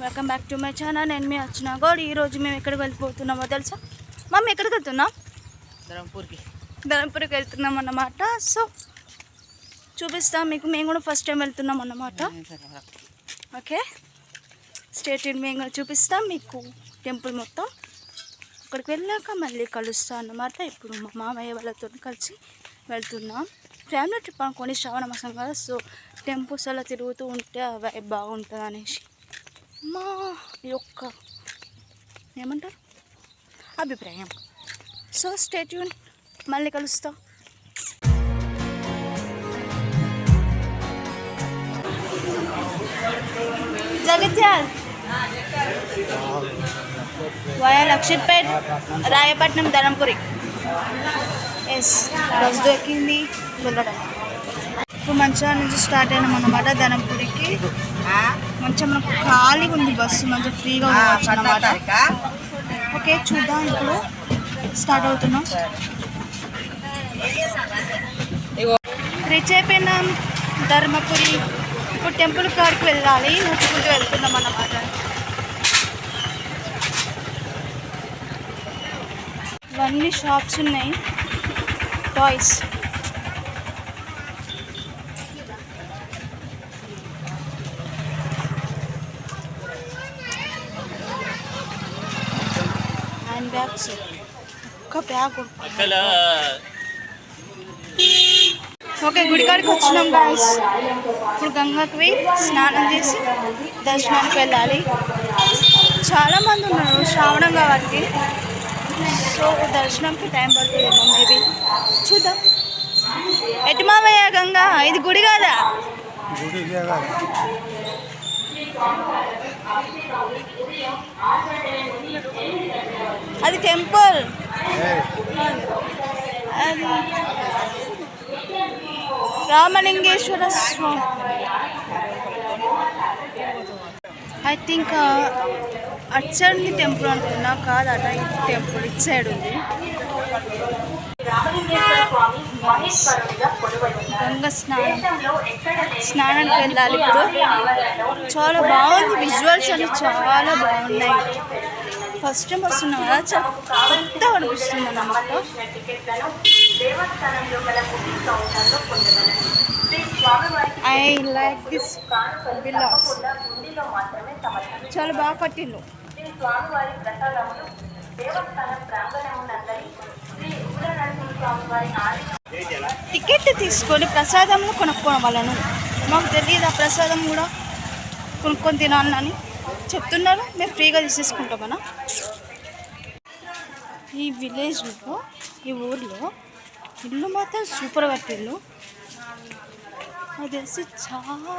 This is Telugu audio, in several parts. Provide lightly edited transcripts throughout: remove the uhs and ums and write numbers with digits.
Welcome back to my channel. నేను మీ అర్చన గౌడ్. ఈరోజు మేము ఎక్కడికి వెళ్ళిపోతున్నామో తెలుసా? మమ్మీ ఎక్కడికి వెళ్తున్నాం? ధరంపూర్కి వెళ్తున్నాం అన్నమాట. సో చూపిస్తాం మీకు. మేము కూడా ఫస్ట్ టైం వెళ్తున్నాం అన్నమాట. ఓకే, స్టేట్ మేము కూడా చూపిస్తాం మీకు టెంపుల్ మొత్తం. అక్కడికి వెళ్ళాక మళ్ళీ కలుస్తాం అన్నమాట. ఇప్పుడు మా మామయ్య వాళ్ళతో కలిసి వెళ్తున్నాం. ఫ్యామిలీ ట్రిప్ అనుకోండి, శ్రావణ మాసం కదా. సో టెంపుల్స్ అలా తిరుగుతూ ఉంటే అవి బాగుంటుంది అనేసి మా యొక్క ఏమంటారు అభిప్రాయం. సో స్టే ట్యూన్, మళ్ళీ కలుస్తాం. Jagtial via Luxettipet, Rayapatnam, Dharmapuri. Yes, bus దొరికింది వెళ్ళడం. ఇప్పుడు మంచిగా నుంచి స్టార్ట్ అయినాం అన్నమాట ధరంపురికి. మంచిగా మనకు ఖాళీగా ఉంది బస్సు, మంచిగా ఫ్రీగా పోవచ్చు అన్నమాట. ఓకే, చూద్దాం. ఇప్పుడు స్టార్ట్ అవుతున్నాం. రీచ్ అయిపోయినాం ధర్మపురి. ఇప్పుడు టెంపుల్ కాడికి వెళ్ళాలి, నడుచుకుంటూ వెళ్తున్నాం అన్నమాట. ఇవన్నీ షాప్స్ ఉన్నాయి, టాయ్స్. హ్యాండ్ బ్యాగ్స్, ఒక్క బ్యాగ్. ఓకే, గుడికాడికి వచ్చినాం గాయ్స్. ఇప్పుడు గంగాకి పోయి స్నానం చేసి దర్శనానికి వెళ్ళాలి. చాలామంది ఉన్నారు, శ్రావణం కాబట్టి. సో దర్శనంకి టైం పడుతుందేమో మేబీ, చూద్దాం. ఎటు మావయ్య గంగా? ఇది గుడి కాదా? అది టెంపుల్. అది రామలింగేశ్వర స్వామి. ఐ థింక్ అటు సైడ్ ఉంది టెంపుల్ అనుకున్నా. కాదట, ఇది టెంపుల్ ఇటు సైడ్ ఉంది. గంగ స్నానానికి వెళ్ళాలి ఇప్పుడు. చాలా బాగుంది, విజువల్స్ అన్ని చాలా బాగున్నాయి. ఫస్ట్ టైం వస్తున్నాం కదా, చాలా కొత్త అనిపిస్తుంది అన్నమాట. ఐ లైక్ దిస్ విల్లాస్, చాలా బాగా కట్టిండు. టికెట్ తీసుకొని ప్రసాదంలో కొనుక్కోవడం వాళ్ళను. మాకు తెలియదు ఆ ప్రసాదం కూడా కొనుక్కొని తినాలని చెప్తున్నారు. మేము ఫ్రీగా తీసేసుకుంటామన్నా. ఈ విలేజ్లో, ఈ ఊర్లో ఇల్లు మాత్రం సూపర్ కట్టిల్లు. అది తెలిసి చాలా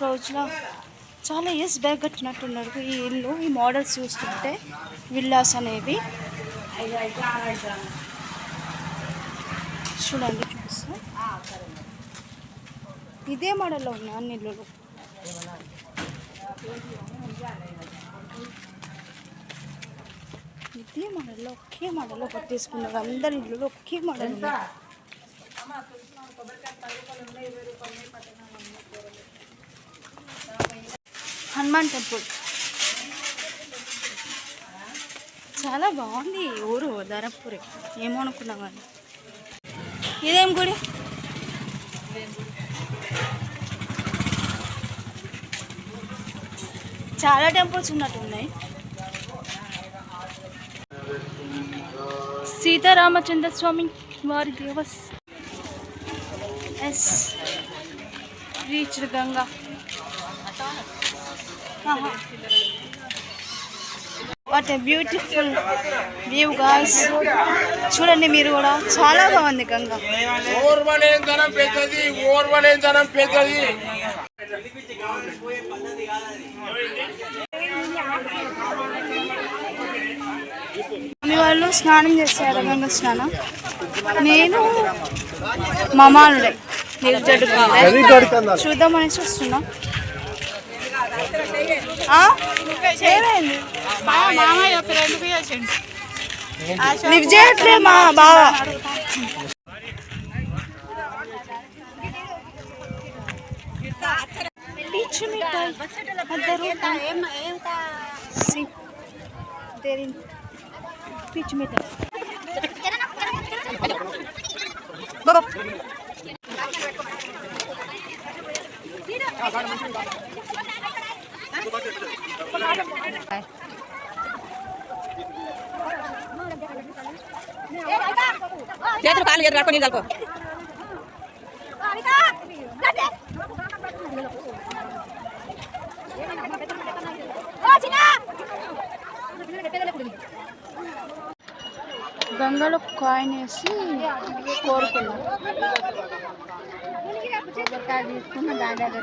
రోజుల, చాలా ఇయర్స్ బ్యాక్ కట్టినట్టున్నారు ఈ ఇల్లు. ఈ మోడల్స్ చూస్తుంటే విల్లాస్ అనేవి చూడండి, చూపిస్తా. ఇదే మోడల్లో ఉన్నాయి అన్ని ఇల్లులు. ఇదే మోడల్లో, ఒకే మోడల్లో కట్టేసుకున్నారు. అందరి ఇల్లులు ఒకే మోడల్ ఉన్నాయి. హనుమాన్ టెంపుల్ చాలా బాగుంది. ఊరు ధరంపురి ఏమో అనుకున్నాం కానీ. ఇదేం గుడి? చాలా టెంపుల్స్ ఉన్నట్టు ఉన్నాయి. సీతారామచంద్ర స్వామి వారి దేవస్థానం. Yes, reach Ganga. What a beautiful view guys. చూడండి మీరు కూడా, చాలా బాగుంది గంగా. మీ వాళ్ళు స్నానం చేస్తారు, గంగా స్నానం. నేను మామానుడే చూద్దామనేసి వస్తున్నా. లిఫ్ట్ చేయట్లే మా బావ. పీచు మిఠాయి 10 రూపాయలు. See, they're in pitch meter. Go, go. చేతులు కాళ్ళు చేతులు కట్టుకొని కలుపు గంగలో కాయిన్ వేసి కోరుకున్నాం. తీసుకున్న దాని దగ్గర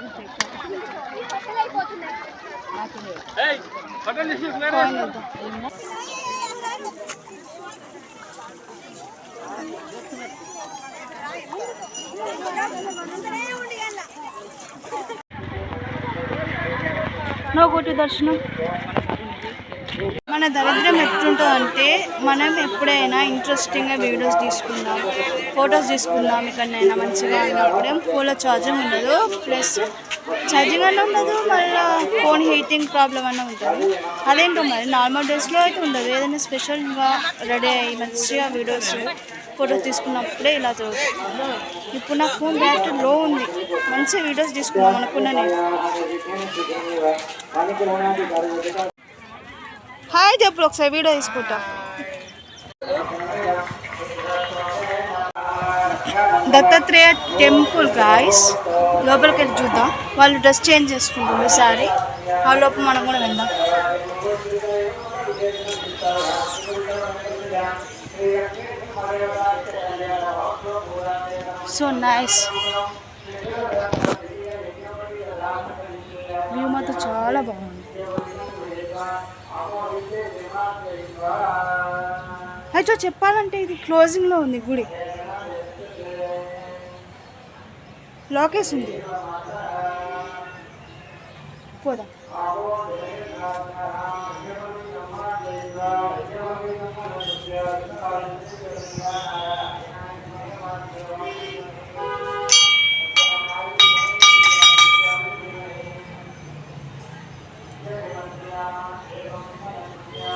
కాయిన్ వద్దాం. నోకోటి దర్శనం. మన దరిద్రం ఎట్లుంటుందంటే మనం ఎప్పుడైనా ఇంట్రెస్టింగ్గా వీడియోస్ తీసుకుందాం, ఫొటోస్ తీసుకుందాం, ఎక్కడైనా మంచిగా ఉన్నప్పుడే ఫోన్లో ఛార్జింగ్ ఉండదు, ప్లస్ ఛార్జింగ్ అన్న ఉండదు, మళ్ళీ ఫోన్ హీటింగ్ ప్రాబ్లం అన్న ఉంటుంది. అదేంటో మరి నార్మల్ డేస్లో అయితే ఉండదు. ఏదైనా స్పెషల్గా రెడీ అయ్యి మంచిగా వీడియోస్ ఫోటోస్ తీసుకున్నప్పుడే ఇలా జరుగుతుంది. ఇప్పుడు నా ఫోన్ బ్యాటరీ లో ఉంది, మంచి వీడియోస్ తీసుకున్నాం అనుకున్నా నేను. హాయ్ చెప్పుడు ఒకసారి వీడియో తీసుకుంటా. దత్తాత్రేయ టెంపుల్ గాయస్, లోపలికి వెళ్ళి చూద్దాం. వాళ్ళు డ్రెస్ చేంజ్ చేసుకుంటారు ఈసారి, ఆ లోపల మనం కూడా వెళ్దాం. సో నైస్, వ్యూ మాత్రం చాలా బాగుంది. అయితే చెప్పాలంటే ఇది క్లోజింగ్లో ఉంది గుడి, లాకేస్ ఉంది. పోదాం.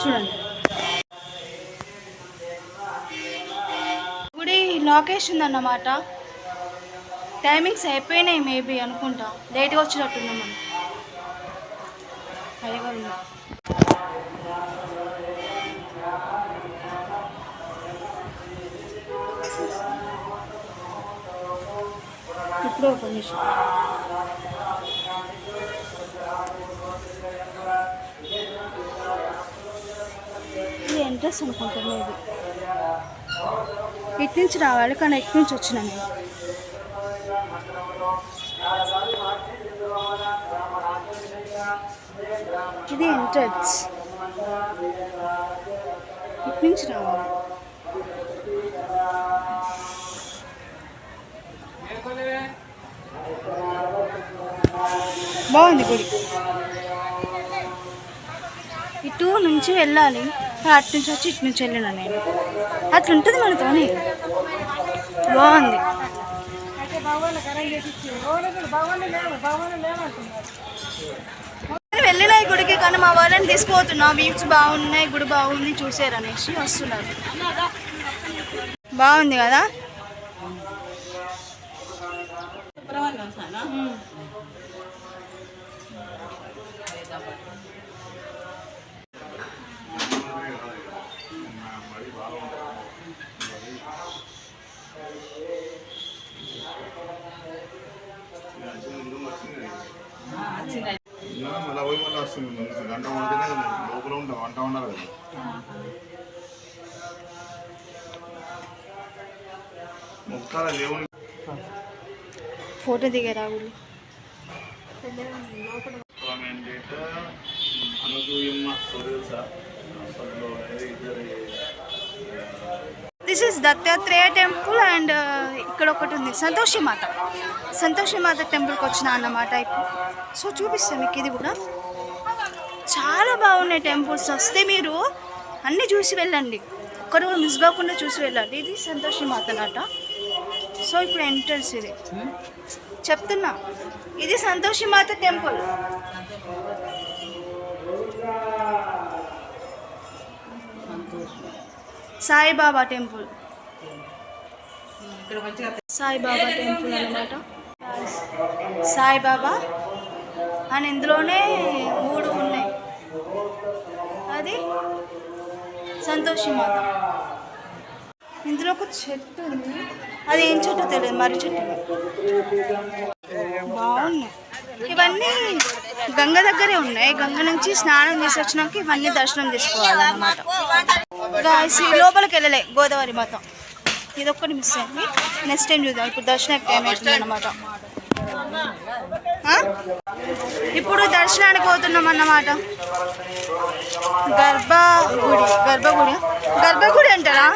చూడండి గుడి లొకేషన్ అన్నమాట. టైమింగ్స్ అయిపోయినాయి మేబీ అనుకుంటా, లేట్గా వచ్చినట్టున్నాం మనం. అయ్యగారు ఉన్నారు. ఇప్పుడు ఒక నిమిషం. ఇది ఎంట్రెన్స్ అనుకుంటా మేబీ. ఇటు నుంచి రావాలి కానీ ఇటు నుంచి వచ్చినా నేను. ఇది ఎంట్రన్స్, ఇటు నుంచి రావాలి. బాగుంది గుడి. ఇటు నుంచి వెళ్ళాలి, అటు నుంచి వచ్చి ఇటు నుంచి వెళ్ళినా నేను. అట్లుంటుంది మనతోని. బాగుంది. వెళ్ళిన ఈ గుడికి కానీ మా వాళ్ళని తీసుకుపోతున్నా. వ్యూస్ బాగున్నాయి, గుడి బాగుంది చూసారు అనేసి వస్తున్నారు. బాగుంది కదా. ఫోటో దిగారా ఊళ్ళు. This is Dattatreya temple and ఇక్కడ ఒకటి ఉంది సంతోషిమాత. సంతోషిమాత టెంపుల్కి వచ్చిన అన్నమాట ఇప్పుడు. సో చూపిస్తాను మీకు. ఇది కూడా చాలా బాగున్నాయి టెంపుల్స్. వస్తే మీరు అన్నీ చూసి వెళ్ళండి, ఒక్కరు కూడా మిస్ కాకుండా చూసి వెళ్ళండి. ఇది సంతోషిమాత అన్నమాట. సో ఇప్పుడు ఎంట్రన్స్ ఇది చెప్తున్నా. ఇది Santoshi Mata temple. Saibaba temple. Saibaba temple అన్నమాట. సాయిబాబా అని ఇందులోనే 3 ఉన్నాయి. అది సంతోషి మాత. ఇందులో ఒక చెట్టు ఉంది, అది ఏం చెట్టు తెలియదు, మర్రి చెట్టు. బాగున్నాయి. ఇవన్నీ గంగ దగ్గరే ఉన్నాయి. గంగ నుంచి స్నానం చేసి వచ్చినాక ఇవన్నీ దర్శనం చేసుకోవాలన్నమాట. లోపలికి వెళ్ళలే గోదావరి మాత. ఇది ఒక్కటి మిస్ అయింది. నెక్స్ట్ టైం చూద్దాం. ఇప్పుడు దర్శనం టైం అవుతుంది అన్నమాట. ఇప్పుడు దర్శనానికి పోతున్నాం అన్నమాట. గర్భగుడి అంటారా?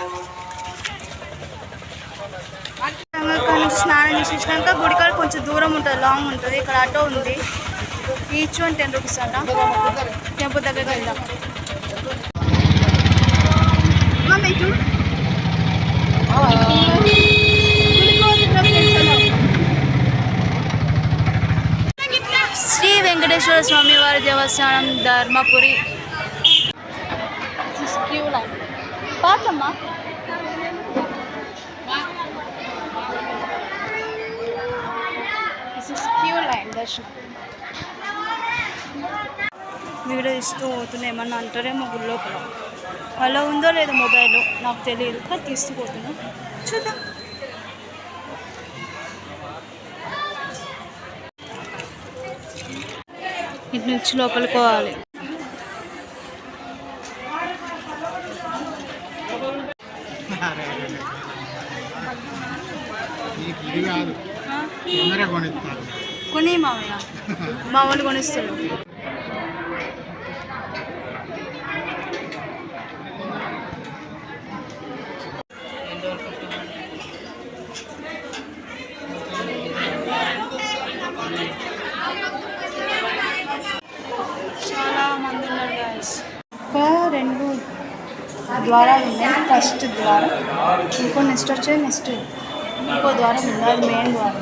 ఇక్కడ నుంచి స్నానం చేసేసినాక గుడి కాడ కొంచెం దూరం ఉంటుంది, లాంగ్ ఉంటుంది. ఇక్కడ ఆటో ఉంది, ఈచ్ 1 10 రూపీస్ అంట. టెంపుల్ దగ్గరికి వెళ్దాం. శ్రీ వెంకటేశ్వర స్వామి వారి దేవస్థానం, ధర్మపురి. పాత్రమ్మా, దర్శనం. వీడియో ఇస్తూ పోతున్నా, ఏమన్నా అంటారేమో గుడి లోపల. అలా ఉందో లేదో మొబైల్ నాకు తెలియదు, కానీ తీస్తూ పోతున్నా. చూద్దాం. ఇటు నుంచి లోపలికి పోవాలి. కొని మామయ్య, మా వాళ్ళు కొనిస్తారు. చాలా మంది ఉన్నారు గాయస్. ఇంకా 2 ద్వారాలు ఉన్నాయి. ఫస్ట్ ద్వారం, ఇంకో నెక్స్ట్ ఇంకో ద్వారం ఉంది, అది మెయిన్ ద్వారం.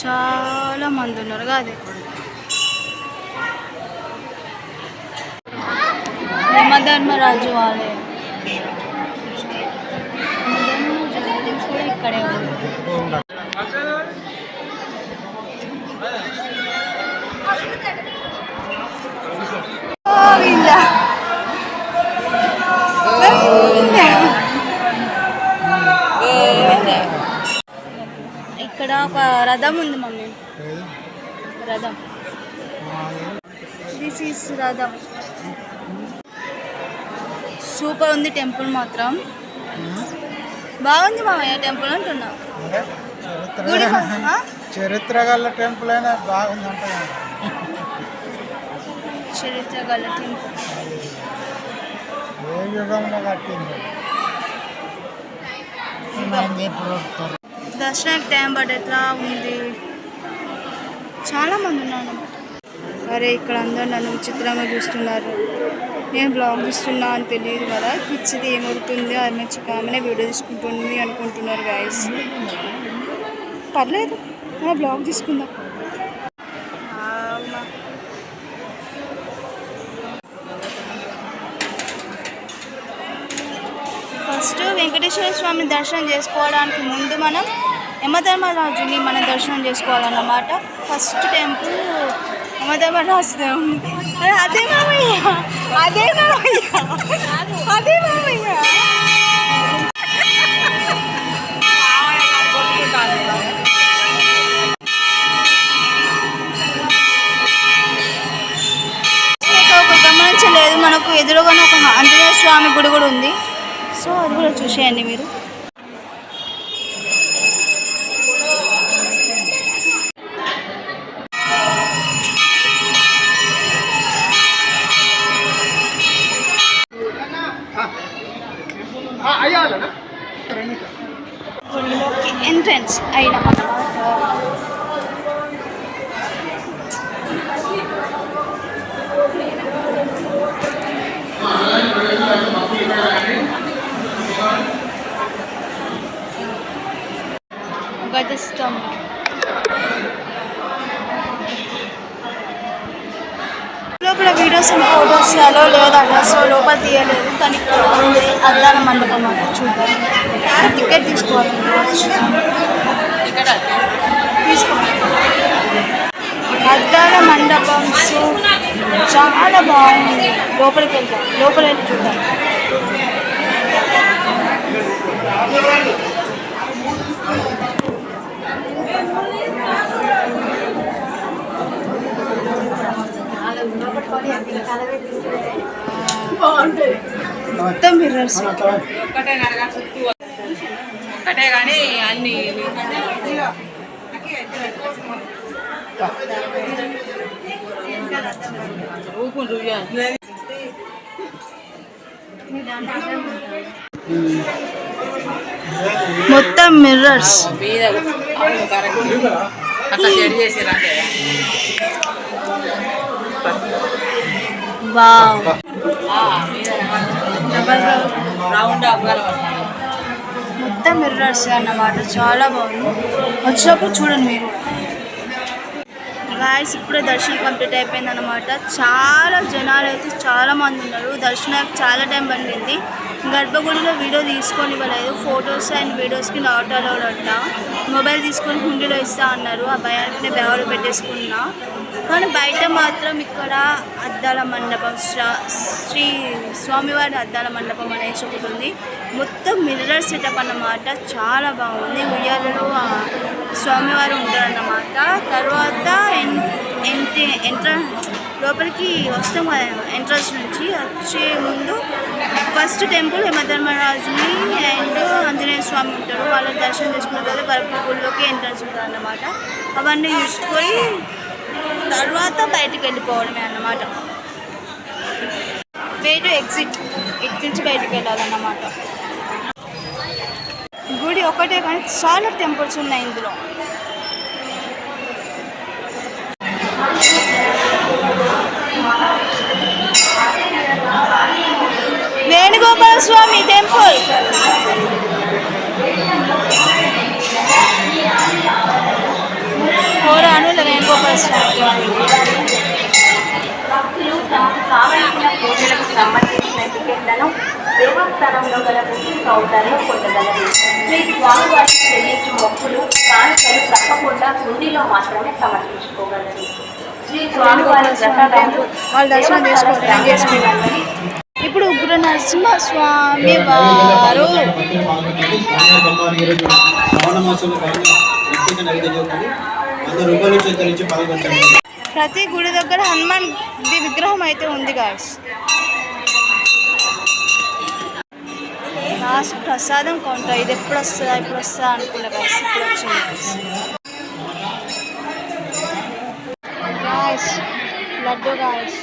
చాలా మంది ఉన్నారు కాదు. యమధర్మరాజు ఆలయం కూడా ఇక్కడే ఉంది. ఇక్కడ ఒక రథం ఉంది మమ్మీ, రథం. దిస్ ఈస్ రథం. సూపర్ ఉంది టెంపుల్ మాత్రం. బాగుంది మామయ్య టెంపుల్ అంటున్నా. చరిత్ర గల టెంపుల్ అయినా బాగుంది అంటే చరిత్ర గల టెంపుల్. ఏ యుగంలో కట్టింది. దర్శనానికి టైం పడేట్లా ఉంది. చాలా మంది ఉన్నారు. అరే ఇక్కడ అందరూ నన్ను విచిత్రంగా చూస్తున్నారు. నేను బ్లాగ్ తీస్తున్నా అని తెలియదు కదా. పిచ్చిది ఏమవుతుంది, అది మంచి కామనే వీడియో తీసుకుంటుంది అనుకుంటున్నారు గాయస్. పర్లేదు, మనం బ్లాగ్ తీసుకుందాం. ఫస్ట్ వెంకటేశ్వర స్వామిని దర్శనం చేసుకోవడానికి ముందు మనం యమధర్మరాజుని మనం దర్శనం చేసుకోవాలన్నమాట. First temple Yamadharmaraju. అదే మామయ్య, అదే మామయ్య, అదే మామయ్య. గమనించలేదు, మనకు ఎదురుగానే ఒక ఆంజనేయ స్వామి గుడి కూడా ఉంది. సో అది కూడా చూసేయండి మీరు. గుడిలోకి ఎంట్రన్స్ అయినా గజస్తంభం. లోపల వీడియోస్ అండ్ ఫొటోస్ అలో లేదట, సో లోపల తీయలేదు. కానీ ఇక్కడ ఉంది అద్దాల మండపం అట, చూద్దాం. టికెట్ తీసుకోవాలి, తీసుకోవాలి. అద్దాల మండపం చాలా బాగుంది. లోపలికి వెళ్తాం, లోపల వెళ్ళి చూద్దాం. మొత్తం మిర్రర్స్, ఒక్కటే కానీ అన్ని మొత్తం మిర్రర్స్. అట్లా చెడి చేసిరంటే వావ్, రౌండ్ మొత్తం మిర్రర్స్ అన్నమాట, చాలా బాగుంది. వచ్చినప్పుడు చూడండి మీరు. గాయస్ ఇప్పుడే దర్శనం కంప్లీట్ అయిపోయింది అన్నమాట. చాలా జనాలు అయితే చాలా మంది ఉన్నారు. దర్శనానికి చాలా టైం పట్టింది. గర్భగుడిలో వీడియో తీసుకొని ఇవ్వలేదు. ఫొటోస్ అండ్ వీడియోస్కి నాట్ అలౌడ్ అంట. మొబైల్ తీసుకొని హుండీలో ఇస్తా అన్నారు. ఆ భయానికి నేను బ్యాగులో పెట్టేసుకున్నా. కానీ బయట మాత్రం ఇక్కడ అద్దాల మండపం, శ్రీ స్వామివారి అద్దాల మండపం అనేసి ఒకటి ఉంది. మొత్తం మిర్రర్ సెటప్ అన్నమాట, చాలా బాగుంది. ఉయ్యాలలో స్వామివారు ఉంటారన్నమాట. తర్వాత లోపలికి వస్తాం కదా, ఎంట్రన్స్ నుంచి వచ్చే ముందు ఫస్ట్ టెంపుల్ యమధర్మరాజుని అండ్ ఆంజనేయ స్వామి ఉంటారు. వాళ్ళ దర్శనం చేసుకున్న తర్వాత గర్భగుడిలోకి ఎంట్రన్స్ ఉంటుంది అన్నమాట. అవన్నీ చూసుకొని తర్వాత బయటికి వెళ్ళిపోవడమే అన్నమాట. వే టు ఎగ్జిట్, ఇటు నుంచి బయటికి వెళ్ళాలన్నమాట. గుడి ఒకటే కానీ చాలా టెంపుల్స్ ఉన్నాయి ఇందులో. వేణుగోపాల స్వామి టెంపుల్. అనుల వేణుగోపాల స్వామి భక్తులు తమకు కావలసిన పూజలకు సంబంధించిన టికెట్లను దేవస్థానంలో గల బుకింగ్ కౌంటర్లో పొందగలరు. శ్రీ స్వామివారికి చెల్లించు మొక్కులు కానుకలు తప్పకుండా హుండీలో మాత్రమే సమర్పించుకోగలరు. శ్రీ స్వామివారి వాళ్ళు దర్శనం చేసుకోవాలి. ఇప్పుడు ఉగ్ర నరసింహ స్వామి వారు ప్రతి గుడి దగ్గర హనుమాన్ విగ్రహం అయితే ఉంది గాయస్. లాస్ట్ ప్రసాదం కౌంటర్. ఇది ఎప్పుడు వస్తుందా అనుకున్నా గాయస్, ఇప్పుడు వచ్చింది గాయస్. లడ్డు గాయస్.